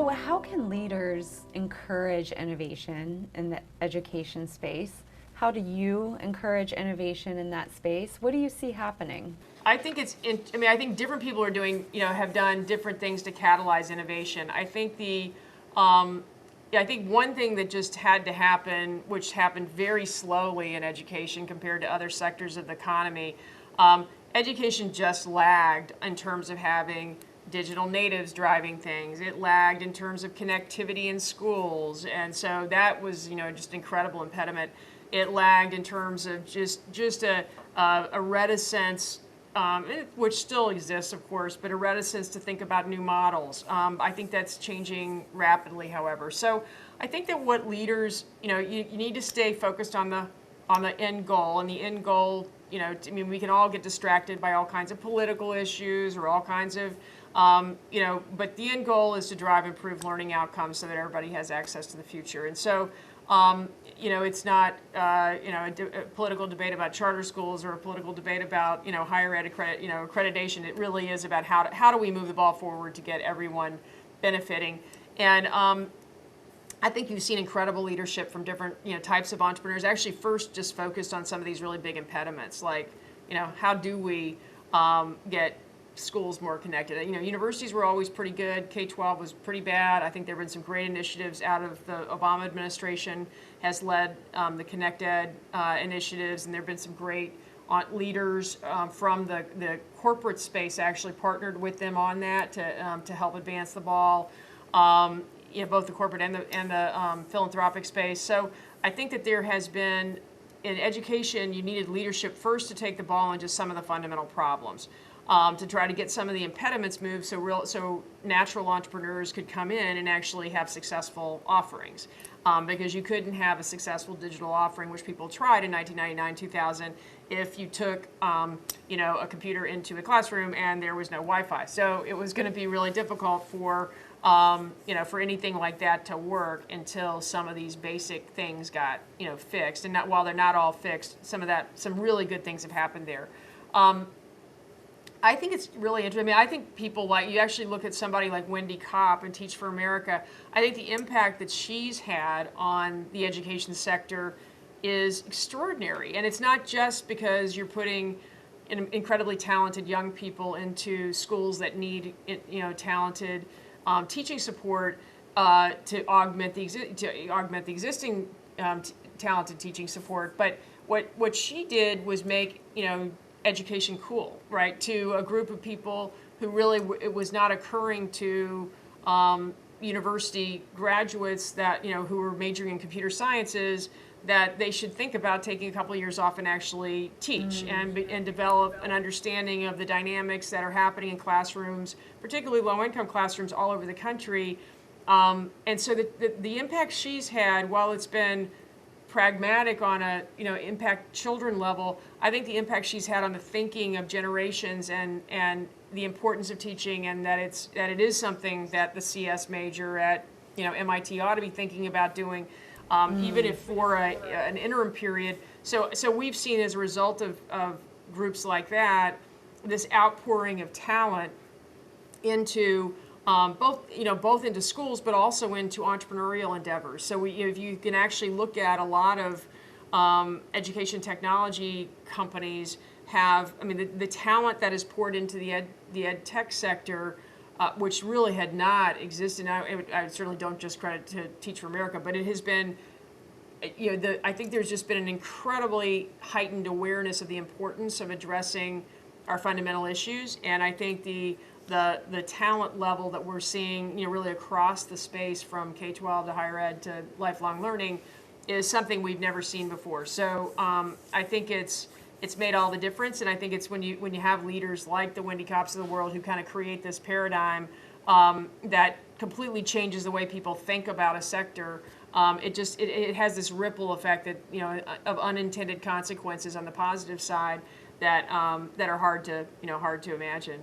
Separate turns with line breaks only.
So how can leaders encourage innovation in the education space? How do you encourage innovation in that space? What do you see happening?
I think I think different people are doing, have done different things to catalyze innovation. I think I think one thing that just had to happen, which happened very slowly in education compared to other sectors of the economy, education just lagged in terms of having digital natives driving things. It lagged in terms of connectivity in schools, and so that was, just an incredible impediment. It lagged in terms of just a reticence, which still exists, of course, but a reticence to think about new models. I think that's changing rapidly, however. So I think that what leaders, you need to stay focused on the end goal, and the end goal, we can all get distracted by all kinds of political issues or all kinds of, but the end goal is to drive improved learning outcomes so that everybody has access to the future. And so, it's not a political debate about charter schools or a political debate about higher ed accreditation. It really is about how do we move the ball forward to get everyone benefiting. And I think you've seen incredible leadership from different types of entrepreneurs. Actually, first just focused on some of these really big impediments, like how do we get schools more connected. Universities were always pretty good. K-12 was pretty bad. I think there have been some great initiatives out of the Obama administration, has led the Connect Ed initiatives, and there have been some great leaders from the corporate space actually partnered with them on that to help advance the ball. Both the corporate and the philanthropic space. So I think that there has been, in education, you needed leadership first to take the ball on just some of the fundamental problems. To try to get some of the impediments moved so natural entrepreneurs could come in and actually have successful offerings. Because you couldn't have a successful digital offering, which people tried in 1999, 2000, if you took a computer into a classroom and there was no Wi-Fi. So it was going to be really difficult for anything like that to work until some of these basic things got fixed. And while they're not all fixed, some really good things have happened there. I think it's really interesting. I think people you actually look at somebody like Wendy Kopp and Teach for America. I think the impact that she's had on the education sector is extraordinary. And it's not just because you're putting incredibly talented young people into schools that need talented teaching support to augment the existing talented teaching support. But what she did was make education cool, right? To a group of people who really it was not occurring to university graduates that who were majoring in computer sciences that they should think about taking a couple of years off and actually teach and develop an understanding of the dynamics that are happening in classrooms, particularly low-income classrooms all over the country. And so the impact she's had, while it's been pragmatic on a impact children level, I think the impact she's had on the thinking of generations and the importance of teaching, and that it is something that the CS major at MIT ought to be thinking about doing, even if for an interim period. So we've seen, as a result of groups like that, this outpouring of talent into both into schools, but also into entrepreneurial endeavors. So if you can actually look at a lot of education technology companies have, the talent that is poured into the ed tech sector, which really had not existed. I certainly don't just credit to Teach for America, but it has been, I think there's just been an incredibly heightened awareness of the importance of addressing our fundamental issues, and I think the talent level that we're seeing, really across the space from K-12 to higher ed to lifelong learning, is something we've never seen before. So I think it's made all the difference, and I think it's when you have leaders like the Wendy Kopps of the world who kind of create this paradigm that completely changes the way people think about a sector. It has this ripple effect that of unintended consequences on the positive side that are hard to imagine.